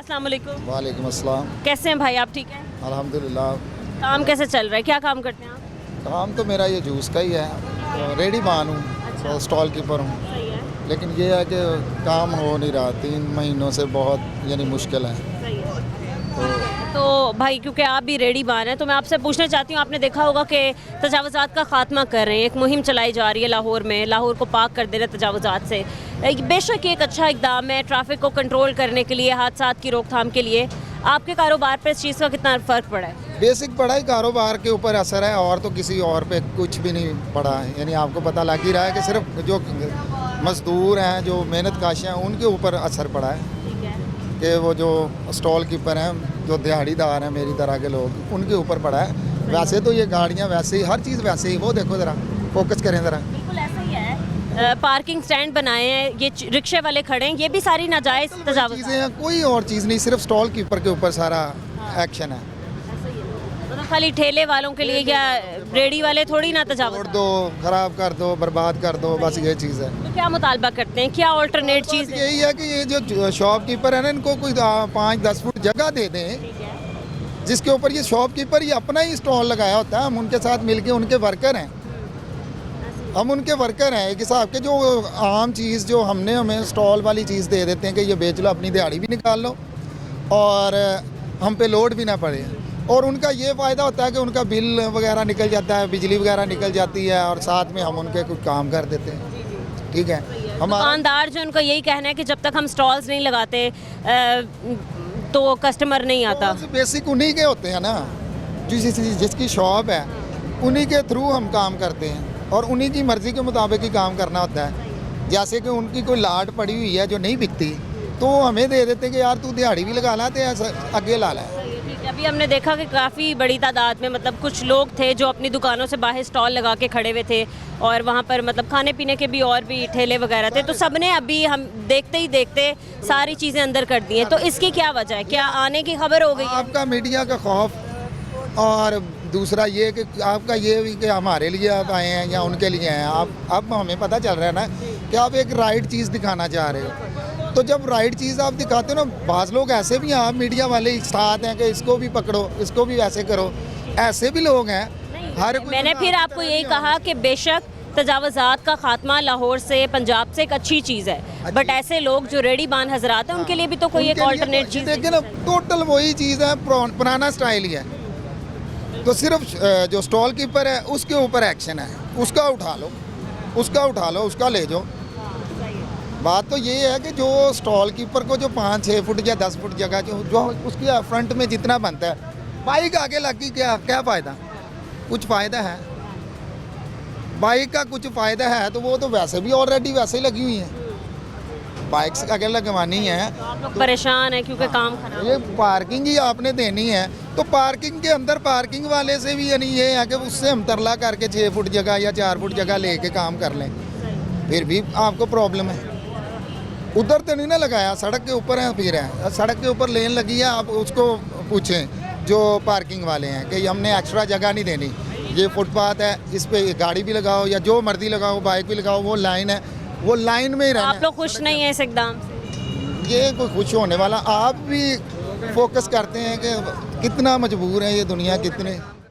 अस्सलाम वालेकुम। वालेकुम अस्सलाम। कैसे हैं भाई आप, ठीक हैं? अल्हम्दुलिल्लाह। काम कैसे चल रहा है, क्या काम करते हैं आप? काम तो मेरा ये जूस का ही है, तो रेडी मान हूँ, तो स्टॉल कीपर हूँ। सही है, लेकिन ये है कि काम हो नहीं रहा, 3 महीनों से बहुत यानी मुश्किल है। सही है। तो भाई क्योंकि आप भी रेडी बान हैं तो मैं आपसे पूछना चाहती हूँ, आपने देखा होगा कि तजावुज़ात का खात्मा कर रहे हैं, एक मुहिम चलाई जा रही है लाहौर में, लाहौर को पाक कर दे रहे हैं तजावुज़ात से। बेशक ये एक अच्छा इकदाम है ट्रैफिक को कंट्रोल करने के लिए, हादसात की रोकथाम के लिए। आपके कारोबार पर इस चीज़ का कितना फ़र्क पड़ा है? बेसिक पढ़ा ही कारोबार के ऊपर असर है, और तो किसी और पे कुछ भी नहीं पड़ा है। यानी आपको पता लग ही रहा है कि सिर्फ जो मज़दूर हैं, जो मेहनत काश हैं, उनके ऊपर असर पड़ा है। कि वो जो स्टॉल कीपर हैं, जो दिहाड़ीदार हैं मेरी तरह के लोग, उनके ऊपर पड़ा है। वैसे तो ये गाड़ियाँ वैसे ही, हर चीज़ वैसे ही, वो देखो ज़रा, फोकस करें ज़रा। बिल्कुल ऐसा ही है। पार्किंग स्टैंड बनाए हैं, ये रिक्शे वाले खड़े हैं, ये भी सारी नाजायज़ तजावुज़ चीज़ें हैं, कोई और चीज़ नहीं, सिर्फ स्टॉल कीपर के ऊपर सारा एक्शन है। मतलब खाली ठेले वालों के लिए, या रेडी वाले थोड़ी ना तजावुज़? तोड़ दो, ख़राब कर दो, बर्बाद कर दो, बस ये चीज़ है। तो क्या मुतालबा करते हैं, क्या ऑल्टरनेट चीज़ है? यही है कि ये जो शॉपकीपर है ना, इनको कोई 5-10 फुट जगह दे दें, जिसके ऊपर ये शॉपकीपर ये अपना ही स्टॉल लगाया होता है। हम उनके साथ मिलके उनके वर्कर हैं, हम उनके वर्कर हैं एक हिसाब के। जो आम चीज़ जो हमें स्टॉल वाली चीज़ दे देते हैं कि ये बेच लो, अपनी दिहाड़ी भी निकाल लो और हम पे लोड भी ना पड़े। और उनका ये फ़ायदा होता है कि उनका बिल वगैरह निकल जाता है, बिजली वगैरह निकल जाती है, और साथ में हम उनके कुछ काम कर देते हैं। ठीक है, हमारा दुकानदार जो उनका यही कहना है कि जब तक हम स्टॉल्स नहीं लगाते तो कस्टमर नहीं आता। बेसिक उन्हीं के होते हैं ना, जिसकी शॉप है उन्हीं के थ्रू हम काम करते हैं, और उन्हीं की मर्ज़ी के मुताबिक ही काम करना होता है। जैसे कि उनकी कोई लाट पड़ी हुई है जो नहीं बिकती, तो वो हमें दे देते हैं कि यार तू दिहाड़ी भी लगा ला, तो आगे ला ला। अभी हमने देखा कि काफ़ी बड़ी तादाद में मतलब कुछ लोग थे जो अपनी दुकानों से बाहर स्टॉल लगा के खड़े हुए थे, और वहाँ पर मतलब खाने पीने के भी और भी ठेले वगैरह थे, तो सबने अभी हम देखते ही देखते सारी चीज़ें अंदर कर दी हैं। तो इसकी क्या वजह है, क्या आने की खबर हो गई है? आपका मीडिया का खौफ, और दूसरा ये कि आपका ये भी कि हमारे लिए आप आए हैं या उनके लिए आए हैं। अब हमें पता चल रहा है ना कि आप एक राइट चीज़ दिखाना चाह रहे हो, तो जब राइट चीज़ आप दिखाते हो ना, बाज़ लोग ऐसे भी हैं, आप मीडिया वाले साथ हैं कि इसको भी पकड़ो, इसको भी ऐसे करो, ऐसे भी लोग हैं। हर मैंने फिर आपको यही कहा कि बेशक तजावुज़ात का खात्मा लाहौर से, पंजाब से एक अच्छी चीज़ है, बट ऐसे लोग जो रेडी बान हजरात हैं उनके लिए भी तो कोई एक ऑल्टरनेट चीज़ देखिए ना, टोटल वही चीज़ है, पुराना स्टाइल ही है। तो सिर्फ जो स्टॉल कीपर है उसके ऊपर एक्शन है, उसका उठा लो, उसका ले जाओ। बात तो ये है कि जो स्टॉल कीपर को जो 5-6 फुट या 10 फुट जगह जो उसके फ्रंट में जितना बनता है, बाइक आगे लगी, क्या फ़ायदा? कुछ फ़ायदा है बाइक का, कुछ फ़ायदा है तो वो तो वैसे भी ऑलरेडी वैसे ही लगी हुई है, बाइक से आगे लगवानी है। आप लोग परेशान है क्योंकि काम खराब ये पार्किंग ही आपने देनी है, तो पार्किंग के अंदर पार्किंग वाले से भी यानी ये है कि उससे हम तरला करके 6 फुट जगह या 4 फुट जगह लेके काम कर लें, फिर भी आपको प्रॉब्लम है। उधर तो नहीं ना लगाया, सड़क के ऊपर है, फिर है सड़क के ऊपर लेन लगी है, आप उसको पूछें जो पार्किंग वाले हैं कि हमने एक्स्ट्रा जगह नहीं देनी, ये फुटपाथ है, इस पे गाड़ी भी लगाओ या जो मर्जी लगाओ, बाइक भी लगाओ, वो लाइन है, वो लाइन में ही रहना। आप लोग खुश नहीं है इस इकदाम से? ये कोई खुश होने वाला, आप भी फोकस करते हैं कि कितना मजबूर है ये दुनिया, कितने